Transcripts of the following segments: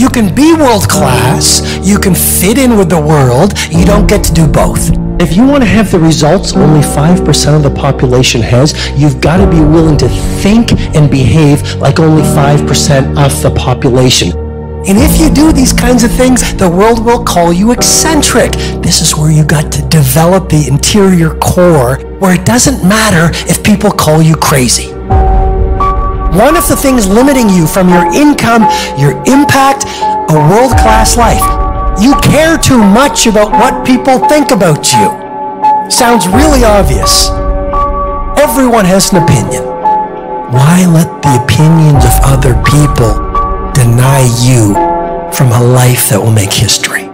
You can be world class, you can fit in with the world, you don't get to do both. If you want to have the results only 5% of the population has, you've got to be willing to think and behave like only 5% of the population. And if you do these kinds of things, the world will call you eccentric. This is where you got to develop the interior core, where it doesn't matter if people call you crazy. One of the things limiting you from your income, your impact, a world-class life. You care too much about what people think about you. Sounds really obvious. Everyone has an opinion. Why let the opinions of other people deny you from a life that will make history?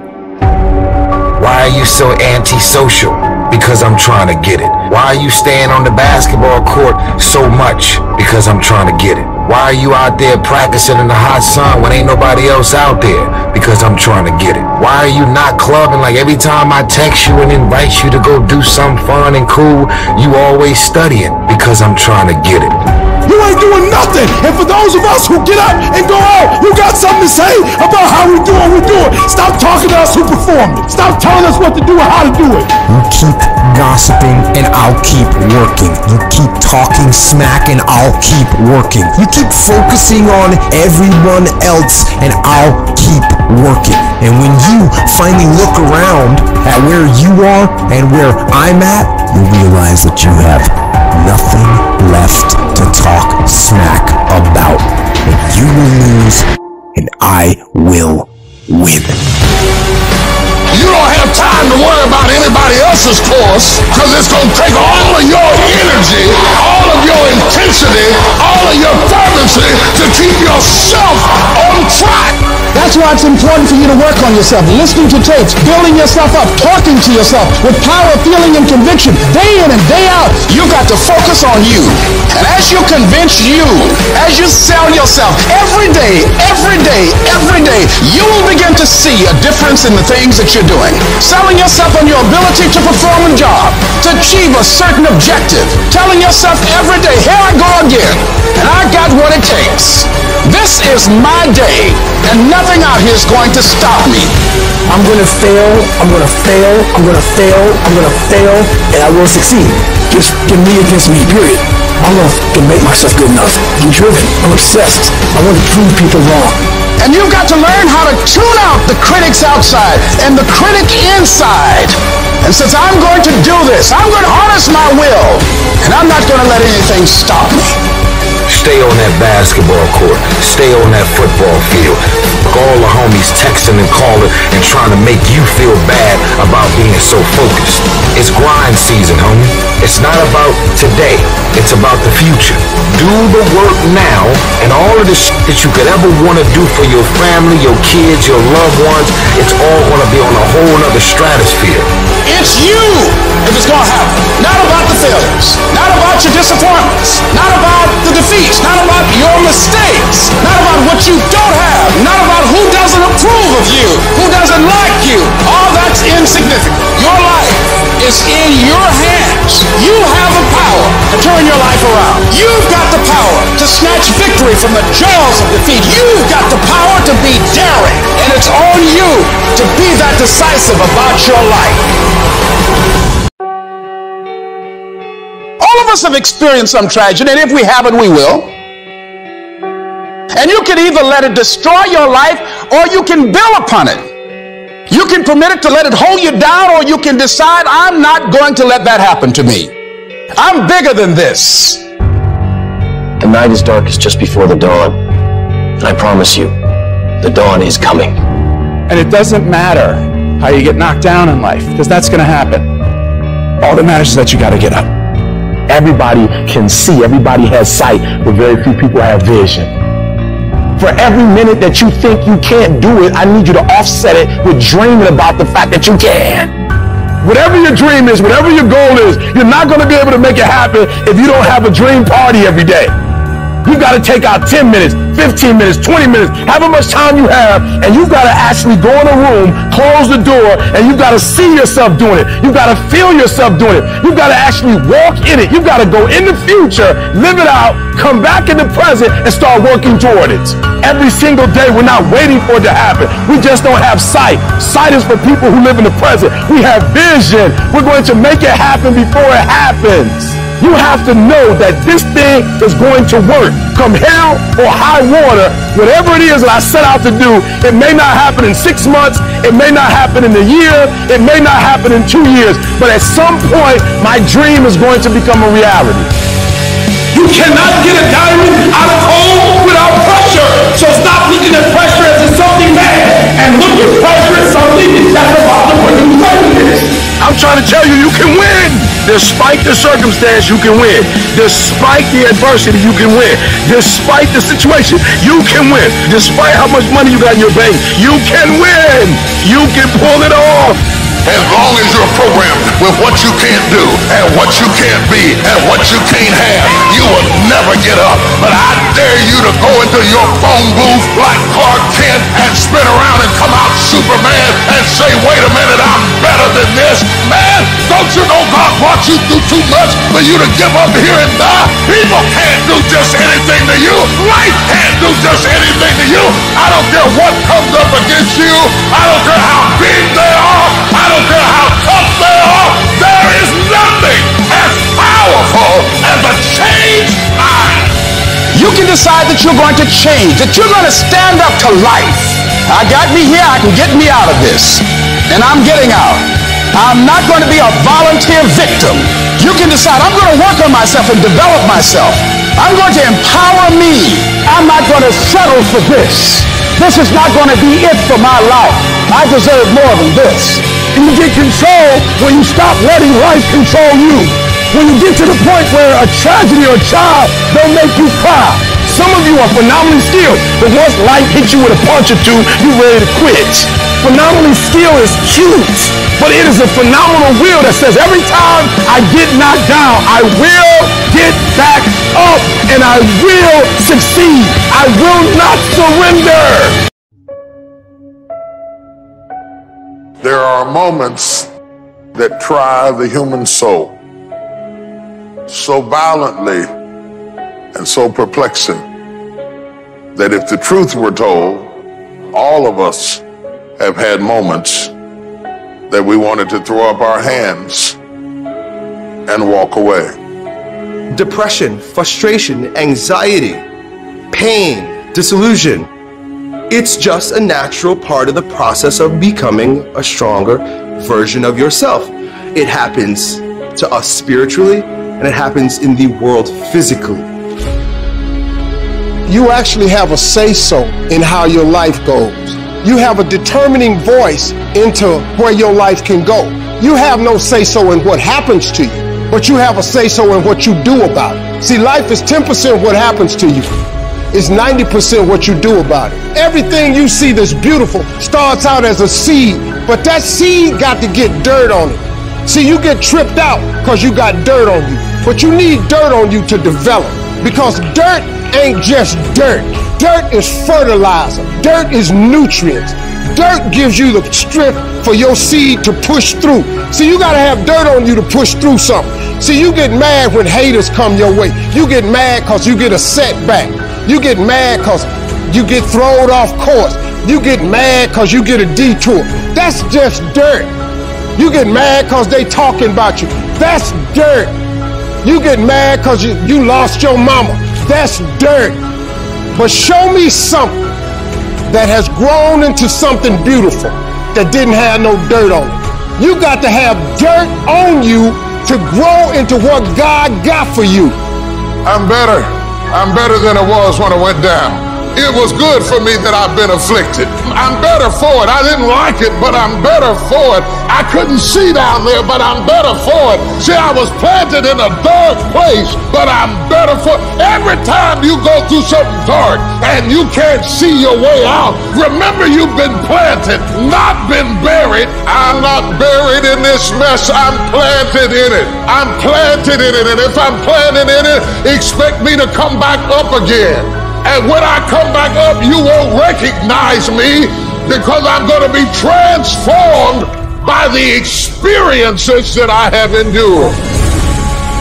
Why are you so antisocial? Because I'm trying to get it. Why are you staying on the basketball court so much? Because I'm trying to get it. Why are you out there practicing in the hot sun when ain't nobody else out there? Because I'm trying to get it. Why are you not clubbing like every time I text you and invite you to go do something fun and cool, you always studying? Because I'm trying to get it. You ain't doing nothing. And for those of us who get up and go out, you got something to say about how we do what we do it. Stop talking to us who perform it. Stop telling us what to do and how to do it. You keep gossiping and I'll keep working. You keep talking smack and I'll keep working. You keep focusing on everyone else and I'll keep working. And when you finally look around at where you are and where I'm at, you realize that you have nothing left to talk smack about. And you will lose and I will win. You don't have time to worry about anybody else's course, because it's going to take all of your energy, all of your intensity, all of your fervency to keep yourself on track. That's why it's important for you to work on yourself, listening to tapes, building yourself up, talking to yourself with power, feeling, and conviction, day in and day out. You got to focus on you. And as you convince you, as you sell yourself every day, you will begin to see a difference in the things that you're doing. Selling yourself on your ability to perform a job, to achieve a certain objective. Telling yourself every day, here I go again, and I got what it takes. This is my day, and nothing out here is going to stop me. I'm going to fail, I'm going to fail, I'm going to fail, I'm going to fail, and I will succeed. Just give me against me, period. I'm going to make myself good enough. I'm driven, I'm obsessed. I want to prove people wrong. And you've got to learn how to tune out the critics outside and the critic inside. And since I'm going to do this, I'm going to harness my will, and I'm not going to let anything stop me. Stay on that basketball court. Stay on that football field. All the homies texting and calling and trying to make you feel bad about being so focused. It's grind season, homie. It's not about today. It's about the future. Do the work now, and all of the shit that you could ever want to do for your family, your kids, your loved ones, it's all going to be on a whole other stratosphere. It's you if it's going to happen. Not about the failures. Not about your disappointments. Not about the defeats. Not about your mistakes. Not about what you don't have. Not about who doesn't approve of you. Who doesn't like you. All that's insignificant. Your life is in your hands. You have the power to turn your life around. You've got the power to snatch victory from the jaws of defeat. You've got the power to be daring. And it's on you to be that decisive about your life. All of us have experienced some tragedy, and if we haven't, we will. And you can either let it destroy your life, or you can build upon it. You can permit it to let it hold you down, or you can decide, I'm not going to let that happen to me. I'm bigger than this. The night is darkest just before the dawn. And I promise you, the dawn is coming. And it doesn't matter how you get knocked down in life, because that's going to happen. All that matters is that you got to get up. Everybody can see, everybody has sight, but very few people have vision. For every minute that you think you can't do it, I need you to offset it with dreaming about the fact that you can. Whatever your dream is, whatever your goal is, you're not going to be able to make it happen if you don't have a dream party every day. You've got to take out 10 minutes, 15 minutes, 20 minutes, however much time you have, and you've got to actually go in a room, close the door, and you've got to see yourself doing it. You've got to feel yourself doing it. You've got to actually walk in it. You've got to go in the future, live it out, come back in the present, and start working toward it. every single day. We're not waiting for it to happen. We just don't have sight. Sight is for people who live in the present. We have vision. We're going to make it happen before it happens. You have to know that this thing is going to work. Come hell or high water, whatever it is that I set out to do, it may not happen in 6 months, it may not happen in a year, it may not happen in 2 years, but at some point, my dream is going to become a reality. You cannot get a diamond out of coal without pressure. So stop looking at pressure as something bad and look at pressure as something that's about to bring you greatness. I'm trying to tell you, you can win. Despite the circumstance, you can win. Despite the adversity, you can win. Despite the situation, you can win. Despite how much money you got in your bank, you can win. You can pull it off. As long as you're programmed with what you can't do and what you can't be and what you can't have, you will never get up. But I dare you to go into your phone booth like Clark Kent and spin around and come out Superman and say, wait a minute, I'm better than this. Man, don't you know God brought you through too much for you to give up here and die? People can't do just anything to you. Life can't do just anything to you. I don't care what comes up against you. I don't care how big they are. I don't care how tough they are. There is nothing as powerful as a changed mind. You can decide that you're going to change, that you're going to stand up to life. I got me here, I can get me out of this. And I'm getting out. I'm not going to be a volunteer victim. You can decide, I'm going to work on myself and develop myself. I'm going to empower me. I'm not going to settle for this. This is not going to be it for my life. I deserve more than this. You get control when you stop letting life control you. When you get to the point where a tragedy or a child don't make you cry. Some of you are phenomenally skilled, but once life hits you with a punch or two, you're ready to quit. Phenomenally skilled is cute, but it is a phenomenal will that says every time I get knocked down, I will get back up and I will succeed. I will not surrender. There are moments that try the human soul so violently and so perplexing that if the truth were told, all of us have had moments that we wanted to throw up our hands and walk away. Depression, frustration, anxiety, pain, disillusion. It's just a natural part of the process of becoming a stronger version of yourself. It happens to us spiritually, and it happens in the world physically. You actually have a say-so in how your life goes. You have a determining voice into where your life can go. You have no say-so in what happens to you, but you have a say-so in what you do about it. See, life is 10% what happens to you. It's 90% what you do about it. Everything you see that's beautiful starts out as a seed, but that seed got to get dirt on it. See, you get tripped out because you got dirt on you, but you need dirt on you to develop, because dirt ain't just dirt. Dirt is fertilizer. Dirt is nutrients. Dirt gives you the strength for your seed to push through. See, you gotta have dirt on you to push through something. See, you get mad when haters come your way. You get mad because you get a setback. You get mad because you get thrown off course. You get mad because you get a detour. That's just dirt. You get mad because they talking about you. That's dirt. You get mad because you lost your mama. That's dirt. But show me something that has grown into something beautiful that didn't have no dirt on it. You got to have dirt on you to grow into what God got for you. I'm better. I'm better than I was when I went down. It was good for me that I've been afflicted. I'm better for it. I didn't like it, but I'm better for it. I couldn't see down there, but I'm better for it. See, I was planted in a dark place, but I'm better for it. Every time you go through something dark and you can't see your way out, remember you've been planted, not been buried. I'm not buried in this mess. I'm planted in it. I'm planted in it. And if I'm planted in it, expect me to come back up again. And when I come back up, you won't recognize me, because I'm going to be transformed by the experiences that I have endured.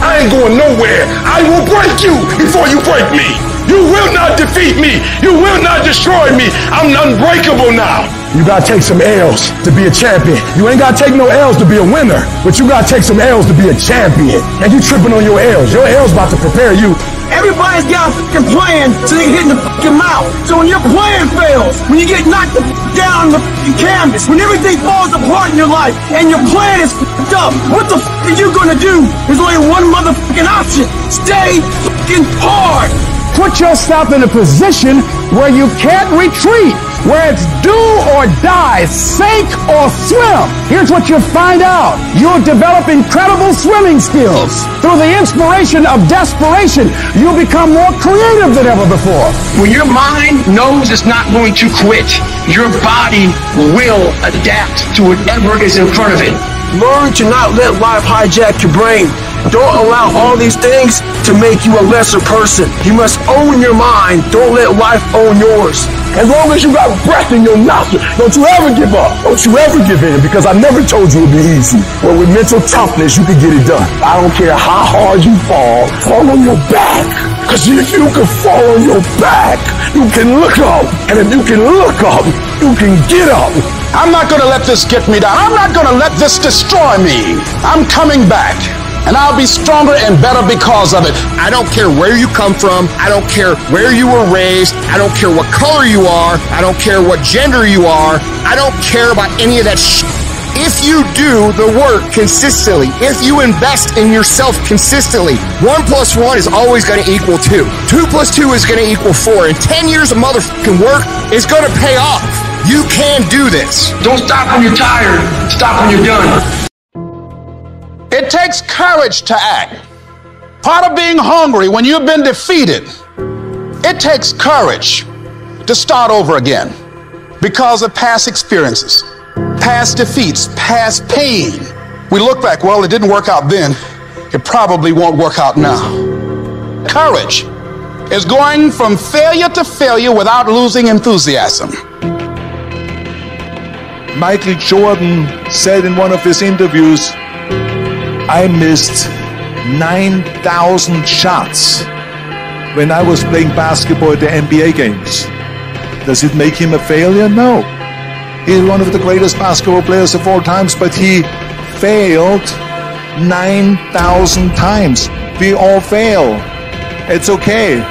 I ain't going nowhere. I will break you before you break me. You You will not defeat me. You will not destroy me. I'm unbreakable now. You gotta take some L's to be a champion. You ain't gotta take no L's to be a winner, but you gotta take some L's to be a champion. And you tripping on your L's. Your L's about to prepare you. Everybody's got a fucking plan so they can hit in the fucking mouth. So when your plan fails, when you get knocked the down on the fucking canvas, when everything falls apart in your life and your plan is fucked up, what the fuck are you gonna do? There's only one motherfucking option. Stay fucking hard. Put yourself in a position where you can't retreat, where it's do or die, sink or swim. Here's what you'll find out. You'll develop incredible swimming skills. Through the inspiration of desperation, you'll become more creative than ever before. When your mind knows it's not going to quit, your body will adapt to whatever is in front of it. Learn to not let life hijack your brain. Don't allow all these things to make you a lesser person. You must own your mind. Don't let life own yours. As long as you got breath in your nostrils, don't you ever give up. Don't you ever give in, because I never told you it'd be easy. But with mental toughness, you can get it done. I don't care how hard you fall on your back. Because if you can fall on your back, you can look up. And if you can look up, you can get up. I'm not going to let this get me down. I'm not going to let this destroy me. I'm coming back. And I'll be stronger and better because of it. I don't care where you come from. I don't care where you were raised. I don't care what color you are. I don't care what gender you are. I don't care about any of that shit. If you do the work consistently, if you invest in yourself consistently, 1 + 1 is always going to equal 2. 2 + 2 is going to equal 4. And 10 years of motherfucking work is going to pay off. You can do this. Don't stop when you're tired. Stop when you're done. It takes courage to act. Part of being hungry when you've been defeated, it takes courage to start over again because of past experiences, past defeats, past pain. We look back, well, it didn't work out then. It probably won't work out now. Courage is going from failure to failure without losing enthusiasm. Michael Jordan said in one of his interviews, I missed 9,000 shots when I was playing basketball at the NBA games. Does it make him a failure? No. He's one of the greatest basketball players of all times, but he failed 9,000 times. We all fail. It's okay.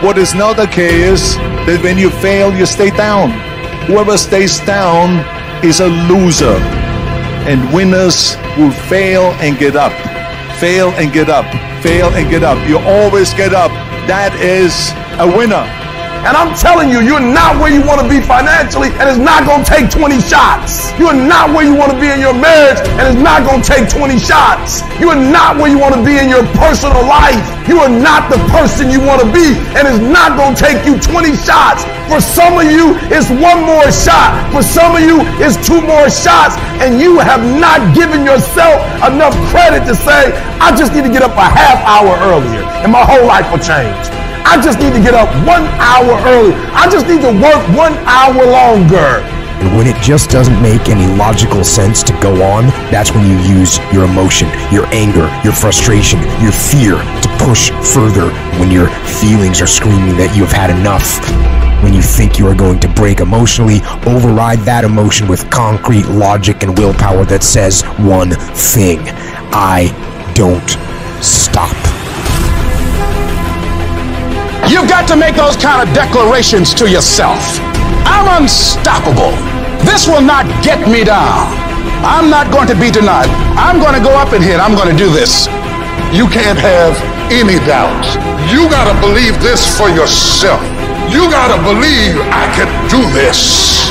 What is not okay is that when you fail, you stay down. Whoever stays down is a loser. And winners will fail and get up. Fail and get up. Fail and get up. You always get up. That is a winner. And I'm telling you, you're not where you want to be financially, and it's not going to take 20 shots. You are not where you want to be in your marriage, and it's not going to take 20 shots. You are not where you want to be in your personal life. You are not the person you want to be, and it's not going to take you 20 shots. For some of you, it's 1 more shot. For some of you, it's 2 more shots, and you have not given yourself enough credit to say, I just need to get up a half hour earlier, and my whole life will change. I just need to get up 1 hour early. I just need to work 1 hour longer. And when it just doesn't make any logical sense to go on, that's when you use your emotion, your anger, your frustration, your fear to push further when your feelings are screaming that you have had enough. When you think you are going to break emotionally, override that emotion with concrete logic and willpower that says one thing: I don't stop. You've got to make those kind of declarations to yourself. I'm unstoppable. This will not get me down. I'm not going to be denied. I'm going to go up in here and I'm going to do this. You can't have any doubt. You got to believe this for yourself. You got to believe I can do this.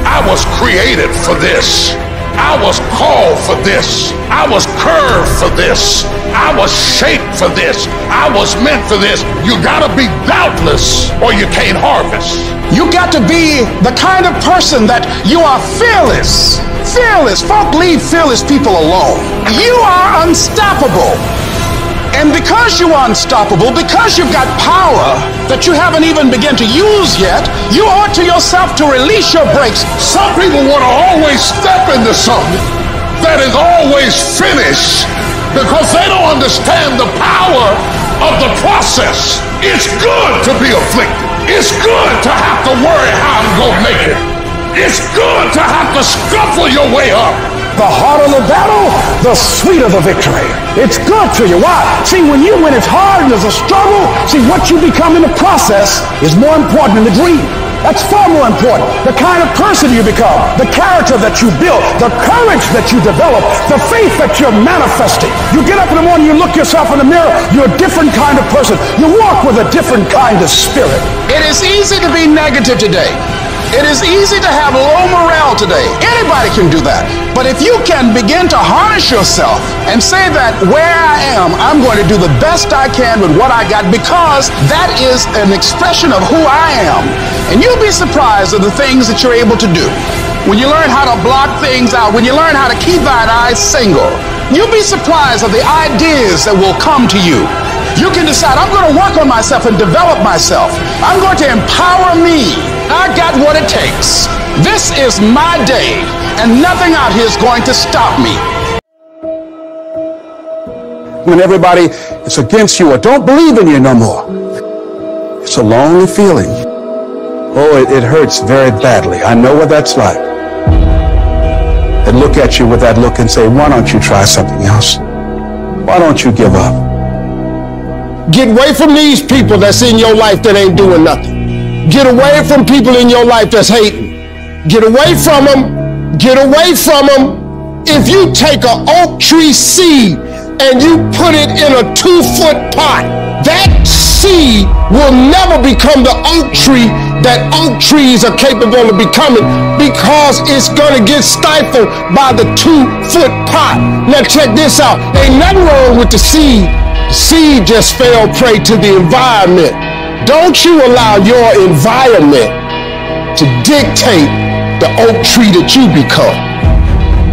I was created for this. I was called for this. I was curved for this. I was shaped for this. I was meant for this. You gotta be doubtless or you can't harvest. You got to be the kind of person that you are fearless. Fearless. Folk leave fearless people alone. You are unstoppable. And because you are unstoppable, because you've got power that you haven't even begun to use yet, you owe it to yourself to release your brakes. Some people want to always step into something that is always finished because they don't understand the power of the process. It's good to be afflicted. It's good to have to worry how I'm gonna make it. It's good to have to scuffle your way up. The harder the battle, the sweeter the victory. It's good to you. Why? See, when it's hard and there's a struggle, see, what you become in the process is more important than the dream. That's far more important. The kind of person you become, the character that you build, the courage that you develop, the faith that you're manifesting. You get up in the morning, you look yourself in the mirror, you're a different kind of person. You walk with a different kind of spirit. It is easy to be negative today. It is easy to have low morale today. Anybody can do that. But if you can begin to harness yourself and say that where I am, I'm going to do the best I can with what I got, because that is an expression of who I am. And you'll be surprised at the things that you're able to do. When you learn how to block things out, when you learn how to keep thine eyes single, you'll be surprised at the ideas that will come to you. You can decide, I'm going to work on myself and develop myself. I'm going to empower me. I got what it takes. This is my day, and nothing out here is going to stop me. When everybody is against you or don't believe in you no more, it's a lonely feeling. Oh, it hurts very badly. I know what that's like. They look at you with that look and say, why don't you try something else? Why don't you give up? Get away from these people that's in your life that ain't doing nothing. Get away from people in your life that's hating. Get away from them. Get away from them. If you take an oak tree seed and you put it in a 2-foot pot, that seed will never become the oak tree that oak trees are capable of becoming, because it's going to get stifled by the 2-foot pot. Now check this out. Ain't nothing wrong with the seed. The seed just fell prey to the environment. Don't you allow your environment to dictate the oak tree that you become.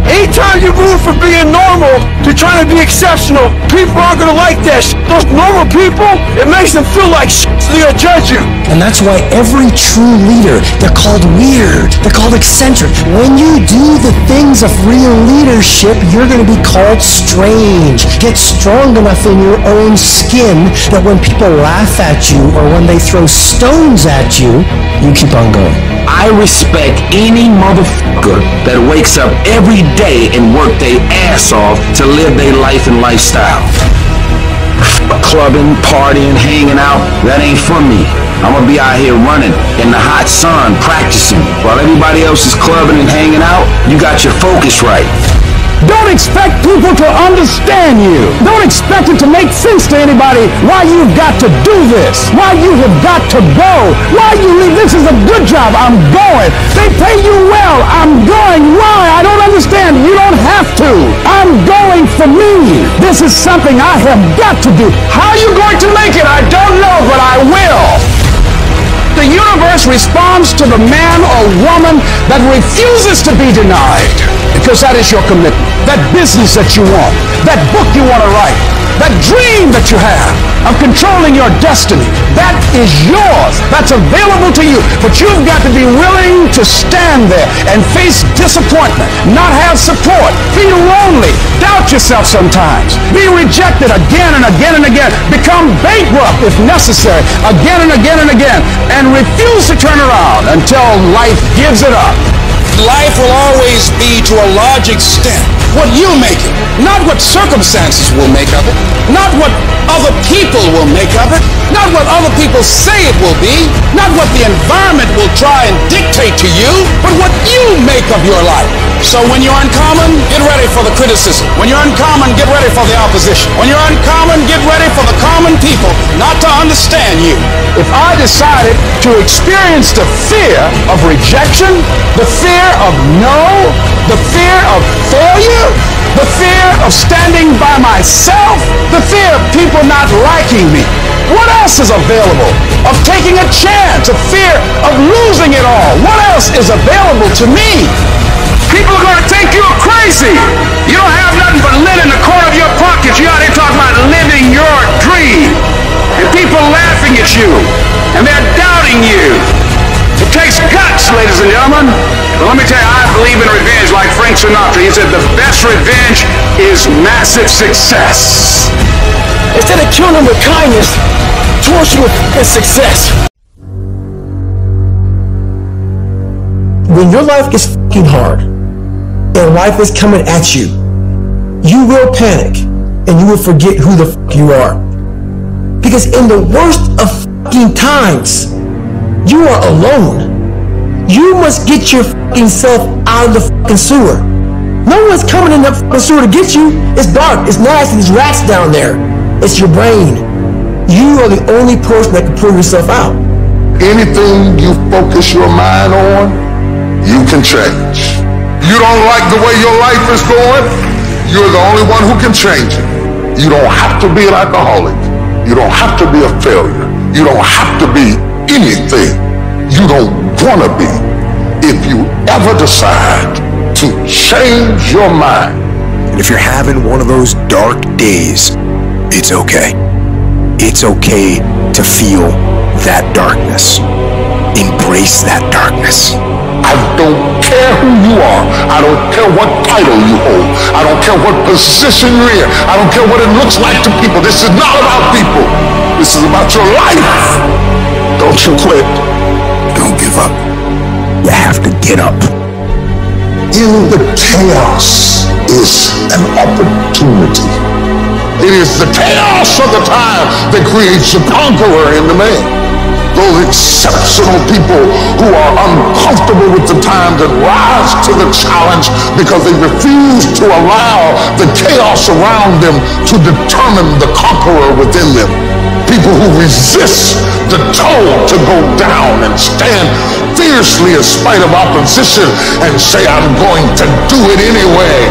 Anytime you move from being normal to trying to be exceptional, people aren't going to like that shit. Those normal people, it makes them feel like shit, so they're going to judge you. And that's why every true leader, they're called weird, they're called eccentric. When you do the things of real leadership, you're going to be called strange. Get strong enough in your own skin that when people laugh at you or when they throw stones at you, you keep on going. I respect any motherfucker that wakes up every day and work their ass off to live their life and lifestyle. Clubbing, partying, hanging out, that ain't for me. I'm gonna be out here running in the hot sun, practicing. While everybody else is clubbing and hanging out, you got your focus right. Don't expect people to understand you. Don't expect it to make sense to anybody why you've got to do this, why you have got to go, why you leave. This is a good job. I'm going. They pay you well. I'm going. Why? I don't understand. You don't have to. I'm going for me. This is something I have got to do. How are you going to make it? I don't know, but I will. The universe responds to the man or woman that refuses to be denied, because that is your commitment. That business that you want, that book you want to write, that dream that you have of controlling your destiny, that is yours. That's available to you. But you've got to be willing to stand there and face disappointment, not have support, be lonely, doubt yourself sometimes, be rejected again and again and again, become bankrupt if necessary, again and again and again, and refuse to turn around until life gives it up. Life will always be, to a large extent, what you make it, not what circumstances will make of it, not what other people will make of it, not what other people say it will be, not what the environment will try and dictate to you, but what you make of your life. So when you're uncommon, get ready for the criticism. When you're uncommon, get ready for the opposition. When you're uncommon, get ready for the common people not to understand you. If I decided to experience the fear of rejection, the fear of no, the fear of failure, the fear of standing by myself, the fear of people not liking me, what else is available? Of taking a chance, a fear of losing it all, what else is available to me? People are going to think you're crazy. You don't have nothing but lint in the corner of your pocket. You out here talking about living your dream. And people laughing at you. And they're doubting you. It takes guts, ladies and gentlemen. But let me tell you, I believe in revenge like Frank Sinatra. He said the best revenge is massive success. instead of killing them with kindness, torture with success. When your life gets fucking hard and life is coming at you, you will panic and you will forget who the fuck you are. Because in the worst of fucking times, you are alone. You must get your fucking self out of the fucking sewer. No one's coming in that fucking sewer to get you. It's dark, it's nasty, there's rats down there. It's your brain. You are the only person that can pull yourself out. Anything you focus your mind on, you can change. You don't like the way your life is going, you're the only one who can change it. You don't have to be an alcoholic. You don't have to be a failure. You don't have to be anything you don't want to be. If you ever decide to change your mind. And if you're having one of those dark days, it's okay. It's okay to feel that darkness. Embrace that darkness. I don't care who you are. I don't care what title you hold. I don't care what position you're in. I don't care what it looks like to people. This is not about people. This is about your life. Don't you quit. Don't give up. You have to get up. In the chaos is an opportunity. It is the chaos of the time that creates the conqueror in the man. Those exceptional people who are uncomfortable with the times and rise to the challenge because they refuse to allow the chaos around them to determine the conqueror within them. People who resist the toll to go down and stand fiercely in spite of opposition and say, I'm going to do it anyway.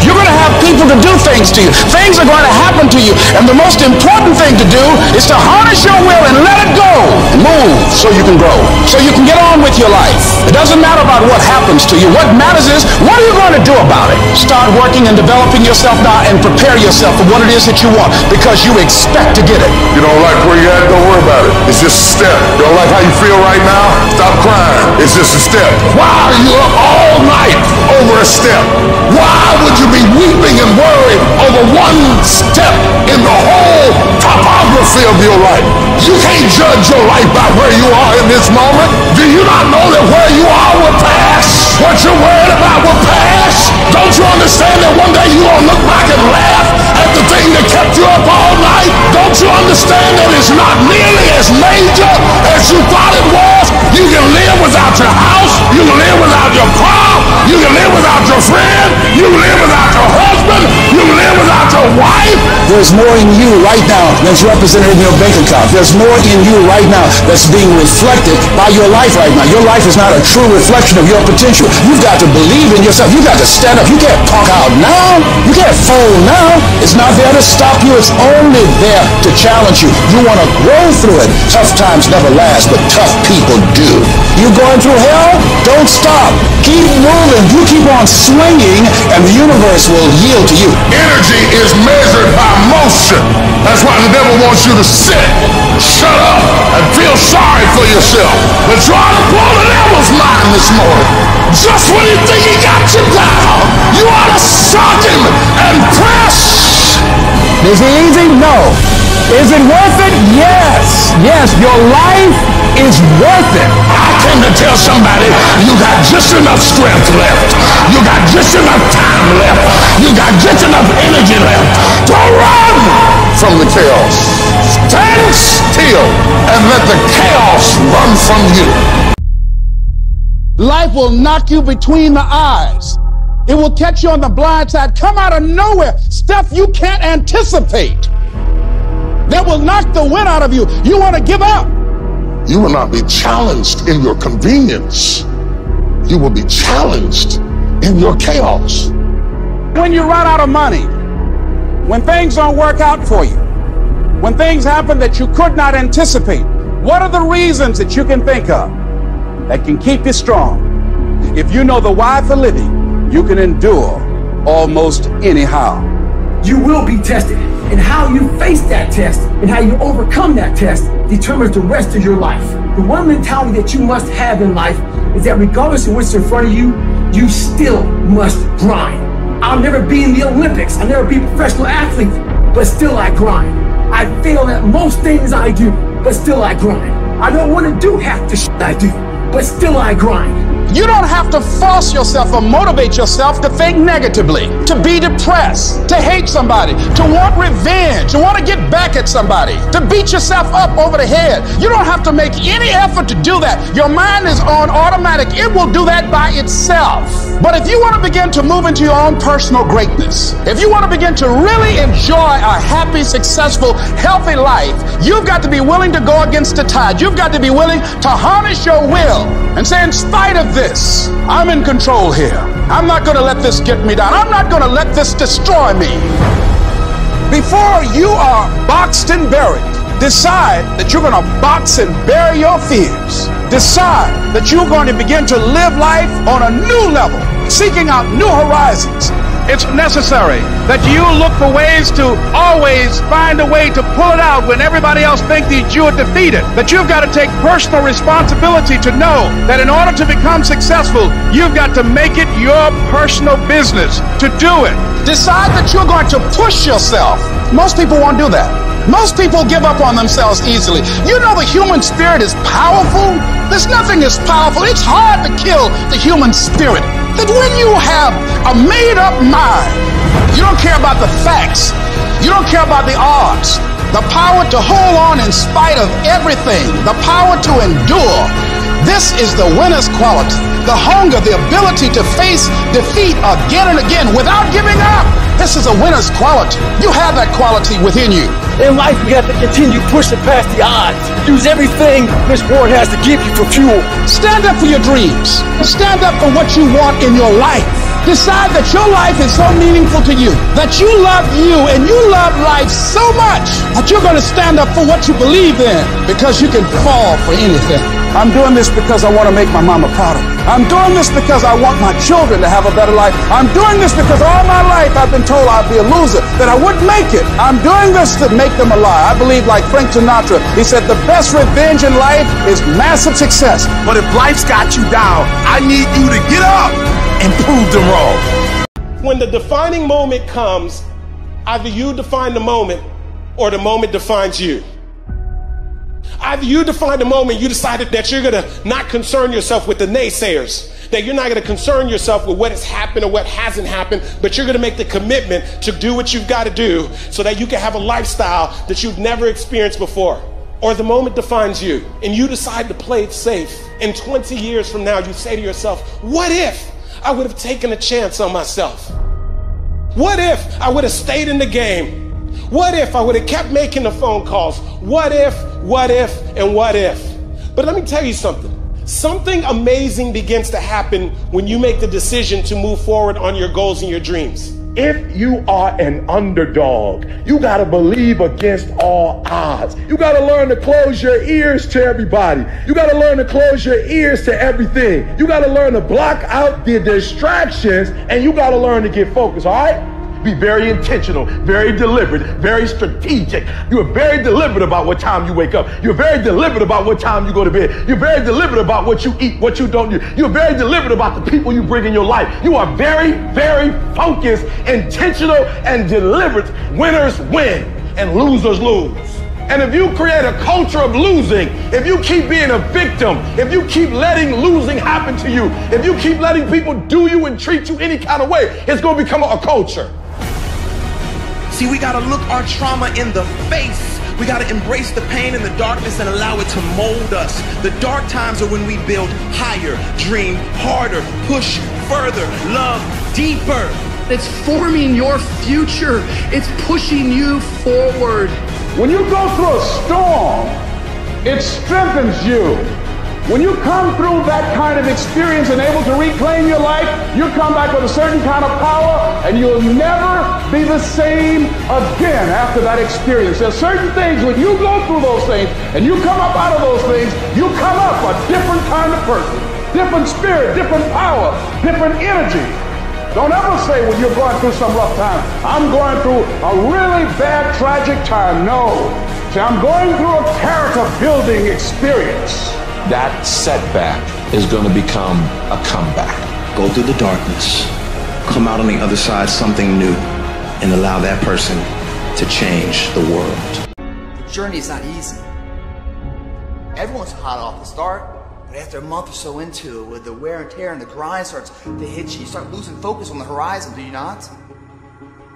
You're going to have people to do things to you. Things are going to happen to you. And the most important thing to do is to harness your will and let it go. And move so you can grow. So you can get on with your life. It doesn't matter about what happens to you. What matters is, what are you going to do about it? Start working and developing yourself now and prepare yourself for what it is that you want, because you expect to get it. You don't like where you're at? Don't worry about it. It's just a step. You don't like how you feel right now? Stop crying. It's just a step. Why are you up all night over a step? Why would you be weeping and worried over one step in the whole topography of your life? You can't judge your life by where you are in this moment. Do you not know that where you are will pass? What you're worried about will pass? Don't you understand that one day you're going to look back and laugh at the thing that kept you up all night? Don't you understand that it's not nearly as major as you thought it was? You can live without your house. You can live without your car. You can live without your friend. You can live without your husband. You can live without your wife. There's more in you right now that's represented in your bank account. There's more in you right now that's being reflected by your life right now. Your life is not a true reflection of your potential. You've got to believe in yourself. You've got to stand up. You can't talk out now. You can't fold now. It's not there to stop you. It's only there to challenge you. You want to grow through it. Tough times never last, but tough people do. You going through hell? Don't stop. Keep moving. You keep on swinging, and the universe will yield to you. Energy is measured by motion. That's why the devil wants you to sit, shut up, and feel sorry for yourself. But try to blow the devil's mind this morning. Just when you think he got you down, you ought to suck him and press. Is it easy? No. Is it worth it? Yes. Yes, your life is worth it. I came to tell somebody you got just enough strength left. You got just enough time left. You got just enough energy left to run from the chaos. Stand still and let the chaos run from you. Life will knock you between the eyes. It will catch you on the blind side, come out of nowhere, stuff you can't anticipate. That will knock the wind out of you. You want to give up. You will not be challenged in your convenience. You will be challenged in your chaos. When you run out of money, when things don't work out for you, when things happen that you could not anticipate, what are the reasons that you can think of that can keep you strong? If you know the why for living, you can endure almost anyhow. You will be tested, and how you face that test and how you overcome that test determines the rest of your life. The one mentality that you must have in life is that regardless of what's in front of you, you still must grind. I'll never be in the Olympics. I'll never be a professional athlete. but still I grind. I fail at most things I do, but still I grind. I don't want to do half the shit I do, but still I grind. You don't have to force yourself or motivate yourself to think negatively, to be depressed, to hate somebody, to want revenge, to want to get back at somebody, to beat yourself up over the head. You don't have to make any effort to do that. Your mind is on automatic. It will do that by itself. But if you want to begin to move into your own personal greatness, if you want to begin to really enjoy a happy, successful, healthy life, you've got to be willing to go against the tide. You've got to be willing to harness your will and say, in spite of this, I'm in control here. I'm not going to let this get me down. I'm not going to let this destroy me. Before you are boxed and buried, decide that you're going to box and bury your fears. Decide that you're going to begin to live life on a new level, seeking out new horizons. It's necessary that you look for ways to always find a way to pull it out when everybody else thinks that you are defeated. That you've got to take personal responsibility to know that in order to become successful, you've got to make it your personal business to do it. Decide that you're going to push yourself. Most people won't do that. Most people give up on themselves easily. You know the human spirit is powerful. There's nothing as powerful. It's hard to kill the human spirit. That when you have a made-up mind, you don't care about the facts. You don't care about the odds. The power to hold on in spite of everything. The power to endure. This is the winner's quality. The hunger, the ability to face defeat again and again without giving up. This is a winner's quality. You have that quality within you. In life, we have to continue pushing past the odds. Use everything this world has to give you for fuel. Stand up for your dreams. Stand up for what you want in your life. Decide that your life is so meaningful to you, that you love you and you love life so much that you're going to stand up for what you believe in, because you can fall for anything. I'm doing this because I want to make my mama proud of me. I'm doing this because I want my children to have a better life. I'm doing this because all my life I've been told I'd be a loser, that I wouldn't make it. I'm doing this to make them a lie. I believe, like Frank Sinatra, he said the best revenge in life is massive success. But if life's got you down, I need you to get up and prove them wrong. When the defining moment comes, either you define the moment or the moment defines you. Either you define the moment, you decided that you're going to not concern yourself with the naysayers, that you're not going to concern yourself with what has happened or what hasn't happened, but you're going to make the commitment to do what you've got to do so that you can have a lifestyle that you've never experienced before. Or the moment defines you and you decide to play it safe. And 20 years from now, you say to yourself, what if I would have taken a chance on myself? What if I would have stayed in the game? What if I would have kept making the phone calls? What if, and what if? But let me tell you something. Something amazing begins to happen when you make the decision to move forward on your goals and your dreams. If you are an underdog, you got to believe against all odds. You got to learn to close your ears to everybody. You got to learn to close your ears to everything. You got to learn to block out the distractions, and you got to learn to get focused, all right? Be very intentional, very deliberate, very strategic. You are very deliberate about what time you wake up. You're very deliberate about what time you go to bed. You're very deliberate about what you eat, what you don't do. You're very deliberate about the people you bring in your life. You are very, very focused, intentional, and deliberate. Winners win and losers lose. And if you create a culture of losing, if you keep being a victim, if you keep letting losing happen to you, if you keep letting people do you and treat you any kind of way, it's going to become a culture. See, we got to look our trauma in the face. We got to embrace the pain and the darkness and allow it to mold us. The dark times are when we build higher, dream harder, push further, love deeper. It's forming your future. It's pushing you forward. When you go through a storm, it strengthens you. When you come through that kind of experience and able to reclaim your life, you come back with a certain kind of power, and you'll never be the same again after that experience. There's certain things, when you go through those things and you come up out of those things, you come up a different kind of person, different spirit, different power, different energy. Don't ever say when you're going through some rough time, I'm going through a really bad, tragic time. No. See, I'm going through a character building experience. That setback is going to become a comeback. Go through the darkness, come out on the other side something new, and allow that person to change the world. The journey is not easy. Everyone's hot off the start, but after a month or so into it, with the wear and tear and the grind starts to hit you, you start losing focus on the horizon, do you not?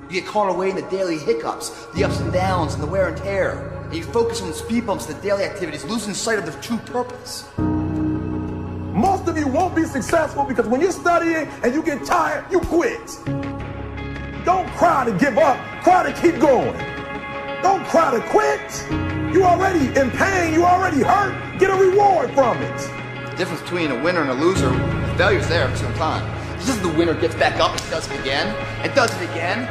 You get caught away in the daily hiccups, the ups and downs, and the wear and tear. And you focus on the speed bumps, the daily activities, losing sight of the true purpose. Most of you won't be successful because when you're studying and you get tired, you quit. Don't cry to give up, cry to keep going. Don't cry to quit. You already in pain, you already hurt, get a reward from it. The difference between a winner and a loser, the failure's there for some time. It's just the winner gets back up and does it again, and does it again,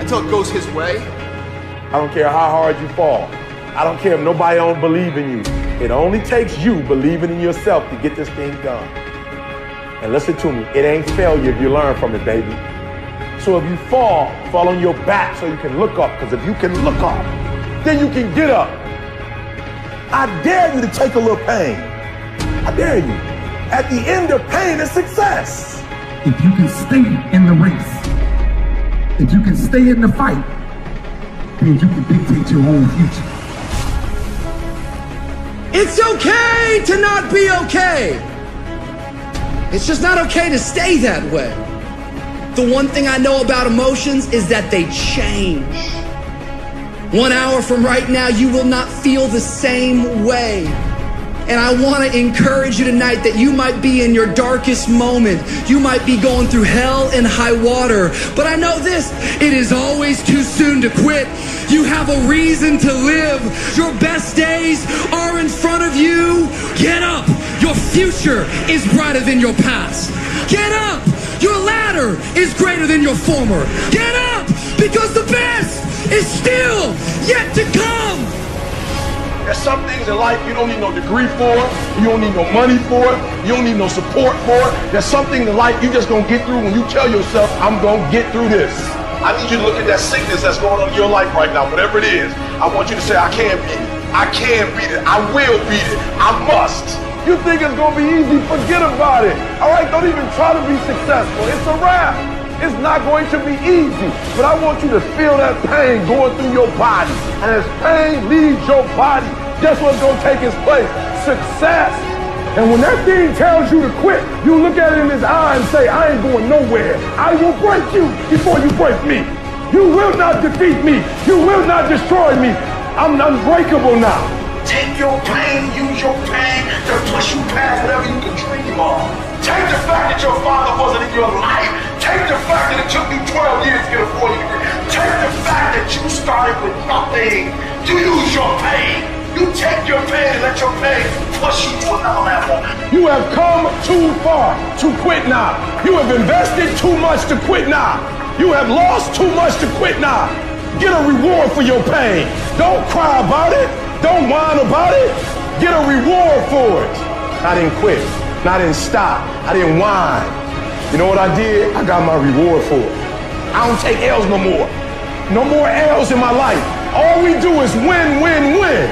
until it goes his way. I don't care how hard you fall. I don't care if nobody don't believe in you. It only takes you believing in yourself to get this thing done. And listen to me, it ain't failure if you learn from it, baby. So if you fall on your back so you can look up, because if you can look up, then you can get up. I dare you to take a little pain. I dare you. At the end of pain is success. If you can stay in the race, if you can stay in the fight, then you can dictate your own future. It's okay to not be okay. It's just not okay to stay that way. The one thing I know about emotions is that they change. 1 hour from right now, you will not feel the same way. And I want to encourage you tonight that you might be in your darkest moment. You might be going through hell and high water. But I know this, it is always too soon to quit. You have a reason to live. Your best days are in front of you. Get up. Your future is brighter than your past. Get up. Your ladder is greater than your former. Get up, because the best is still yet to come. There's some things in life you don't need no degree for, you don't need no money for it, you don't need no support for it. There's something in life you just gonna get through when you tell yourself, I'm gonna get through this. I need you to look at that sickness that's going on in your life right now, whatever it is. I want you to say, I can beat it. I can beat it. I will beat it. I must. You think it's gonna be easy? Forget about it. All right, don't even try to be successful. It's a wrap. It's not going to be easy, but I want you to feel that pain going through your body. And as pain leaves your body, guess what's going to take its place? Success. And when that thing tells you to quit, you look at it in his eye and say, I ain't going nowhere. I will break you before you break me. You will not defeat me. You will not destroy me. I'm unbreakable now. Take your pain, use your pain to push you past whatever you can dream of. Take the fact that your father wasn't in your life. Take the fact that it took you 12 years to get a 4-year degree. Take the fact that you started with nothing. You use your pain. You take your pain and let your pain push you to another level. You have come too far to quit now. You have invested too much to quit now. You have lost too much to quit now. Get a reward for your pain. Don't cry about it. Don't whine about it. Get a reward for it. I didn't quit. I didn't stop. I didn't whine. You know what I did? I got my reward for it. I don't take L's no more. No more L's in my life. All we do is win, win, win.